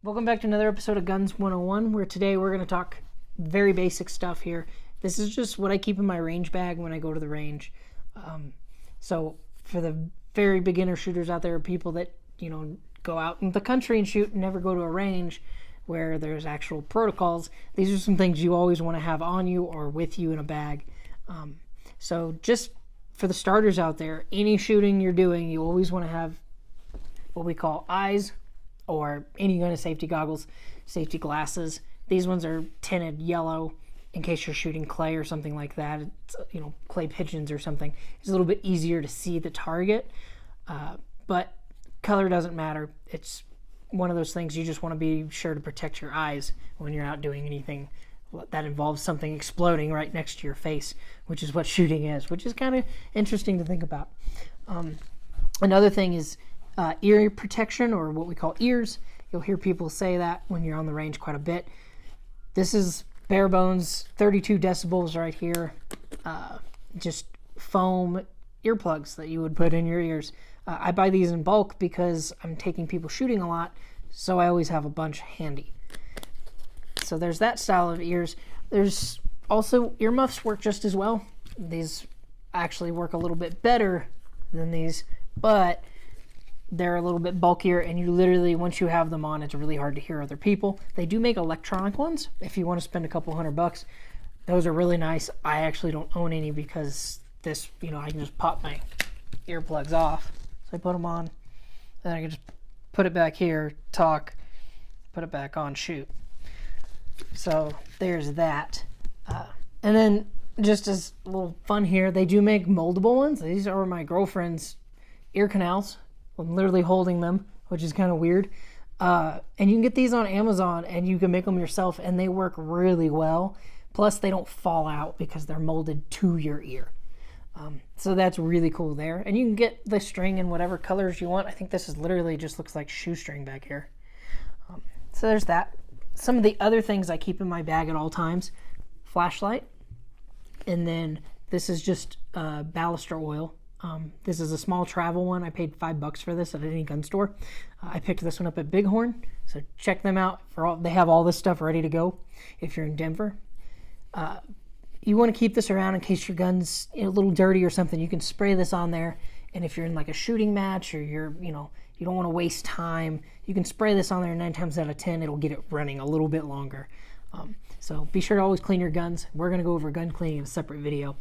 Welcome back to another episode of Guns 101, where today we're going to talk very basic stuff here. This is just what I keep in my range bag when I go to the range. So for the very beginner shooters out there, people that, go out in the country and shoot and never go to a range where there's actual protocols, these are some things you always want to have on you or with you in a bag. So just for the starters out there, any shooting you're doing, you always want to have what we call eyes, or any kind of safety goggles, safety glasses. These ones are tinted yellow in case you're shooting clay or something like that. It's, clay pigeons or something. It's a little bit easier to see the target, but color doesn't matter. It's one of those things you just want to be sure to protect your eyes when you're out doing anything that involves something exploding right next to your face, which is what shooting is, which is kind of interesting to think about. Another thing is ear protection, or what we call ears. You'll hear people say that when you're on the range quite a bit. This is bare bones 32 decibels right here, just foam earplugs that you would put in your ears. I buy these in bulk because I'm taking people shooting a lot, so I always have a bunch handy. So there's that style of ears. There's also earmuffs work just as well. These actually work a little bit better than these, but they're a little bit bulkier, and you literally, once you have them on, it's really hard to hear other people. They do make electronic ones if you want to spend a couple $100. Those are really nice. I actually don't own any because this, I can just pop my earplugs off. So I put them on, then I can just put it back here, talk, put it back on, shoot. So there's that. And then just as a little fun here, they do make moldable ones. These are my girlfriend's ear canals. I'm literally holding them, which is kind of weird. And you can get these on Amazon, and you can make them yourself, and they work really well. Plus, they don't fall out because they're molded to your ear. So that's really cool there. And you can get the string in whatever colors you want. I think this is literally just looks like shoestring back here. So there's that. Some of the other things I keep in my bag at all times: flashlight, and then this is just baluster oil. This is a small travel one. I paid $5 for this at any gun store. I picked this one up at Bighorn, so check them out. They have all this stuff ready to go if you're in Denver. You want to keep this around in case your gun's a little dirty or something. You can spray this on there, and if you're in like a shooting match or you don't want to waste time, you can spray this on there. 9 times out of 10, it'll get it running a little bit longer. So be sure to always clean your guns. We're going to go over gun cleaning in a separate video.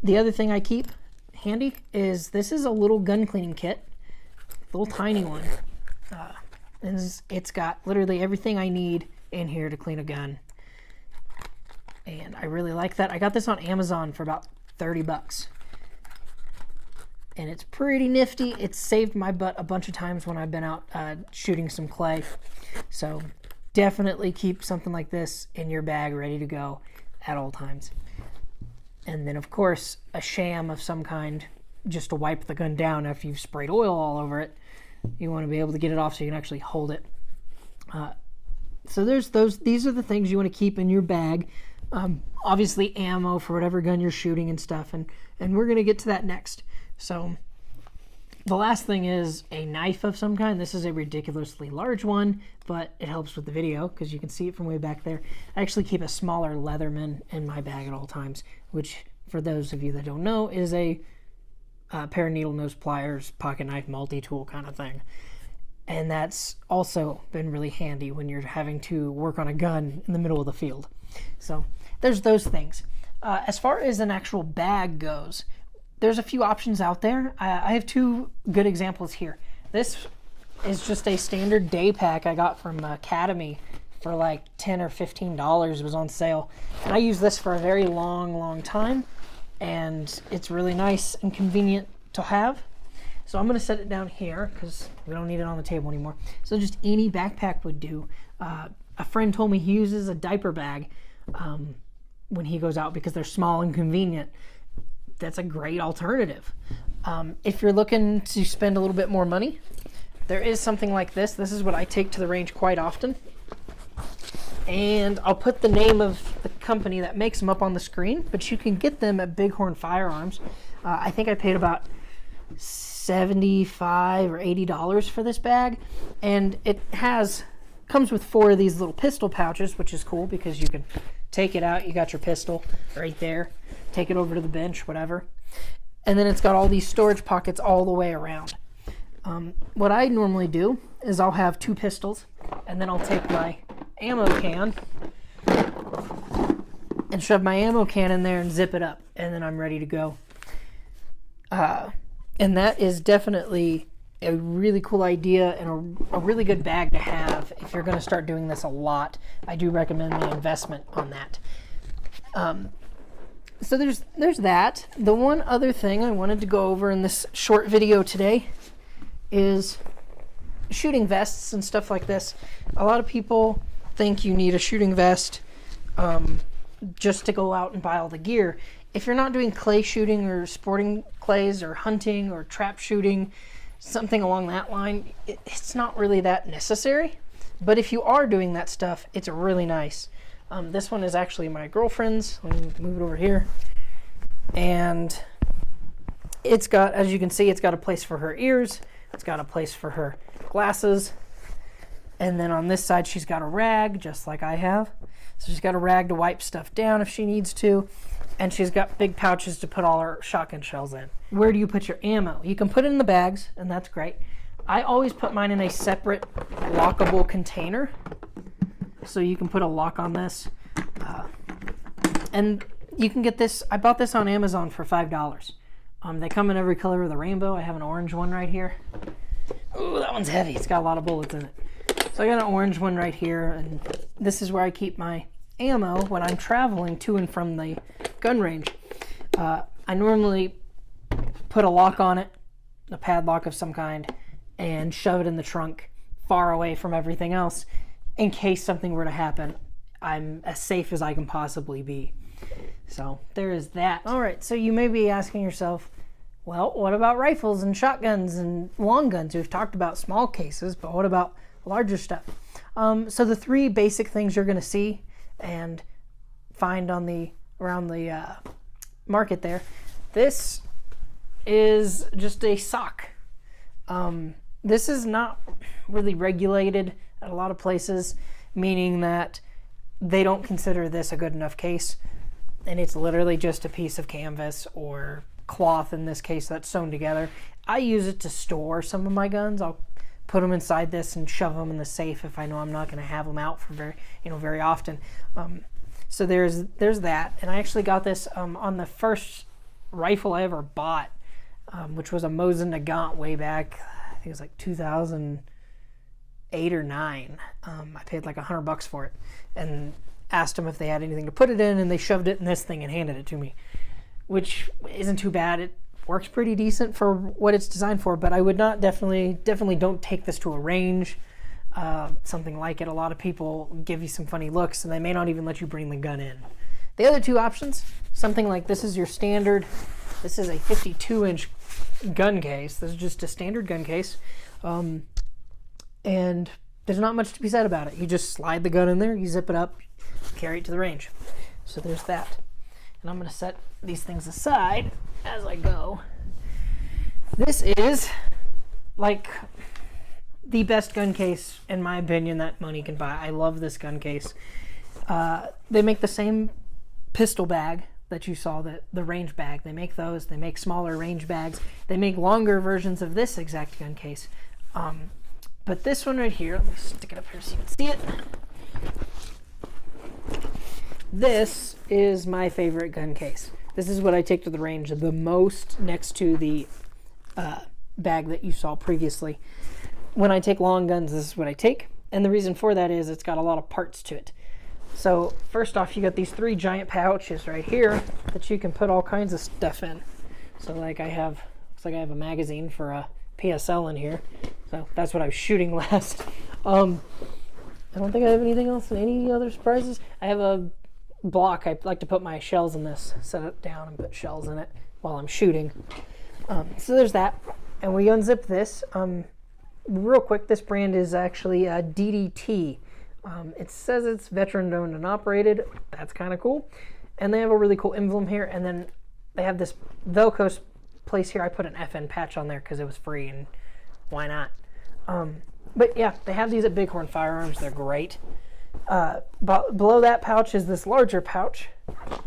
The other thing I keep handy is this is a little gun cleaning kit, little tiny one. It's got literally everything I need in here to clean a gun, and I really like that. I got this on Amazon for about $30, and it's pretty nifty. It's saved my butt a bunch of times when I've been out shooting some clay. So definitely keep something like this in your bag ready to go at all times. And then, of course, a sham of some kind just to wipe the gun down after you've sprayed oil all over it. You want to be able to get it off so you can actually hold it. So these are the things you want to keep in your bag. Obviously, ammo for whatever gun you're shooting and stuff. And we're going to get to that next. So the last thing is a knife of some kind. This is a ridiculously large one, but it helps with the video because you can see it from way back there. I actually keep a smaller Leatherman in my bag at all times, which, for those of you that don't know, is a pair of needle nose pliers, pocket knife, multi-tool kind of thing. And that's also been really handy when you're having to work on a gun in the middle of the field. So there's those things. As far as an actual bag goes, there's a few options out there. I have two good examples here. This is just a standard day pack I got from Academy for like $10 or $15. It was on sale. And I use this for a very long time. And it's really nice and convenient to have. So I'm going to set it down here because we don't need it on the table anymore. So just any backpack would do. A friend told me he uses a diaper bag when he goes out because they're small and convenient. That's a great alternative. If you're looking to spend a little bit more money, there is something like this. This is what I take to the range quite often. And I'll put the name of the company that makes them up on the screen, but you can get them at Bighorn Firearms. I think I paid about $75 or $80 for this bag, and it has comes with 4 of these little pistol pouches, which is cool because you can take it out. You got your pistol right there. Take it over to the bench, whatever. And then it's got all these storage pockets all the way around. What I normally do is I'll have 2 pistols, and then I'll take my ammo can and shove my ammo can in there and zip it up, and then I'm ready to go. And that is definitely a really cool idea and a really good bag to have if you're going to start doing this a lot. I do recommend the investment on that. So there's that. The one other thing I wanted to go over in this short video today is shooting vests and stuff like this. A lot of people think you need a shooting vest just to go out and buy all the gear. If you're not doing clay shooting or sporting clays or hunting or trap shooting, something along that line, it's not really that necessary. But if you are doing that stuff, it's really nice. This one is actually my girlfriend's. Let me move it over here. And it's got, as you can see, it's got a place for her ears. It's got a place for her glasses. And then on this side, she's got a rag, just like I have. So she's got a rag to wipe stuff down if she needs to. And she's got big pouches to put all her shotgun shells in. Where do you put your ammo? You can put it in the bags, and that's great. I always put mine in a separate lockable container. So you can put a lock on this. And you can get this, I bought this on Amazon for $5. They come in every color of the rainbow. I have an orange one right here. Ooh, that one's heavy. It's got a lot of bullets in it. So I got an orange one right here, and this is where I keep my ammo when I'm traveling to and from the gun range. I normally put a lock on it, a padlock of some kind, and shove it in the trunk far away from everything else in case something were to happen. I'm as safe as I can possibly be. So there is that. All right, so you may be asking yourself, well, what about rifles and shotguns and long guns? We've talked about small cases, but what about larger stuff? So the 3 basic things you're going to see and find around the market there. This is just a sock. This is not really regulated at a lot of places, meaning that they don't consider this a good enough case, and it's literally just a piece of canvas or cloth in this case that's sewn together. I use it to store some of my guns. I'll put them inside this and shove them in the safe if I know I'm not going to have them out for very often. So there's that, and I actually got this on the first rifle I ever bought, which was a Mosin Nagant way back. I think it was like 2008 or 9. I paid like $100 for it, and asked them if they had anything to put it in, and they shoved it in this thing and handed it to me, which isn't too bad. It works pretty decent for what it's designed for, but I would not definitely don't take this to a range, something like it. A lot of people give you some funny looks, and they may not even let you bring the gun in. The other 2 options, something like this is your standard. This is a 52-inch gun case. This is just a standard gun case, and there's not much to be said about it. You just slide the gun in there, you zip it up, carry it to the range. So there's that. And I'm going to set these things aside as I go. This is like the best gun case, in my opinion, that money can buy. I love this gun case. They make the same pistol bag that you saw, the range bag. They make those. They make smaller range bags. They make longer versions of this exact gun case. But this one right here, let me stick it up here so you can see it. This is my favorite gun case. This is what I take to the range the most, next to the bag that you saw previously. When I take long guns, this is what I take. And the reason for that is it's got a lot of parts to it. So first off, you got these 3 giant pouches right here that you can put all kinds of stuff in. So like looks like I have a magazine for a PSL in here. So that's what I was shooting last. I don't think I have anything else. Any other surprises? I have a block. I like to put my shells in this. Set it down and put shells in it while I'm shooting. So there's that. And we unzip this. Real quick, this brand is actually DDT. It says it's veteran owned and operated. That's kind of cool. And they have a really cool emblem here. And then they have this Velcro place here. I put an FN patch on there because it was free, and why not? But yeah, they have these at Bighorn Firearms. They're great. Below that pouch is this larger pouch,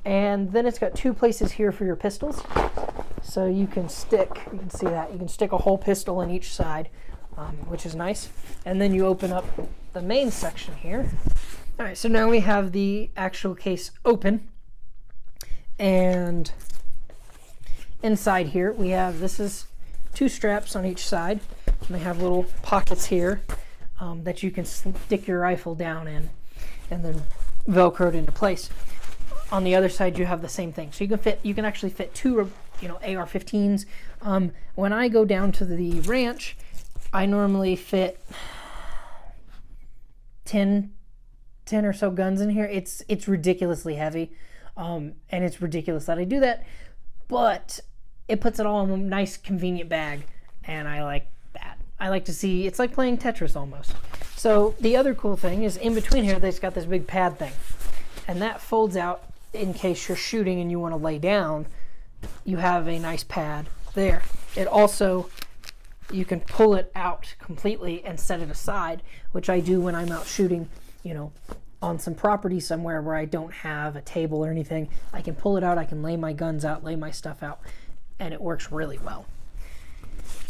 and then it's got 2 places here for your pistols. So you can see that, you can stick a whole pistol in each side, which is nice. And then you open up the main section here. All right, so now we have the actual case open, and inside here we have, this is 2 straps on each side, and they have little pockets here that you can stick your rifle down in, and then velcroed into place. On the other side you have the same thing, so you can actually fit 2 AR-15s. When I go down to the ranch, I normally fit 10 or so guns in here. It's ridiculously heavy, and it's ridiculous that I do that, but it puts it all in a nice convenient bag, and I like that. I like to see, it's like playing Tetris almost. So the other cool thing is in between here they've got this big pad thing, and that folds out in case you're shooting and you want to lay down. You have a nice pad there. It also, you can pull it out completely and set it aside, which I do when I'm out shooting, on some property somewhere where I don't have a table or anything. I can pull it out, I can lay my guns out, lay my stuff out, and it works really well.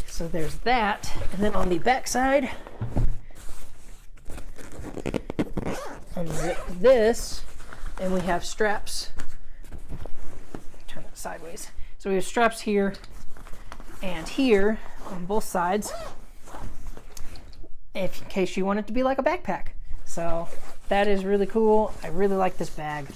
So there's that. And then on the back side, unzip this, and we have straps. Turn it sideways. So we have straps here and here on both sides, in case you want it to be like a backpack. So that is really cool. I really like this bag.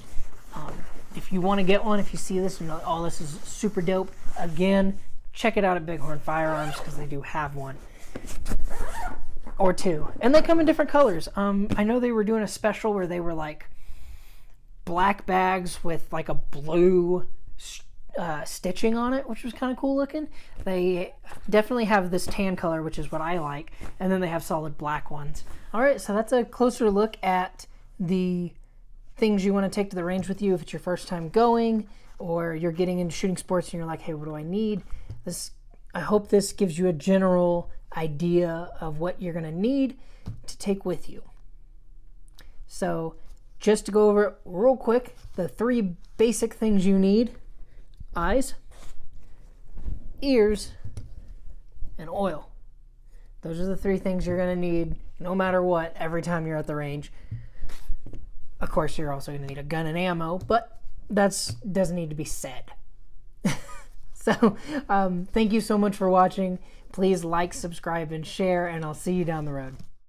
If you want to get one, if you see this, oh, this is super dope, again, check it out at Bighorn Firearms, because they do have one or 2, and they come in different colors. I know they were doing a special where they were like black bags with like a blue stitching on it, which was kind of cool looking. They definitely have this tan color, which is what I like, and then they have solid black ones. All right, so that's a closer look at the things you want to take to the range with you if it's your first time going, or you're getting into shooting sports and you're like, hey, what do I need? I hope this gives you a general idea of what you're going to need to take with you. So just to go over it real quick, the 3 basic things you need: eyes, ears, and oil. Those are the 3 things you're going to need no matter what every time you're at the range. Of course, you're also going to need a gun and ammo, but that doesn't need to be said. So thank you so much for watching. Please like, subscribe, and share, and I'll see you down the road.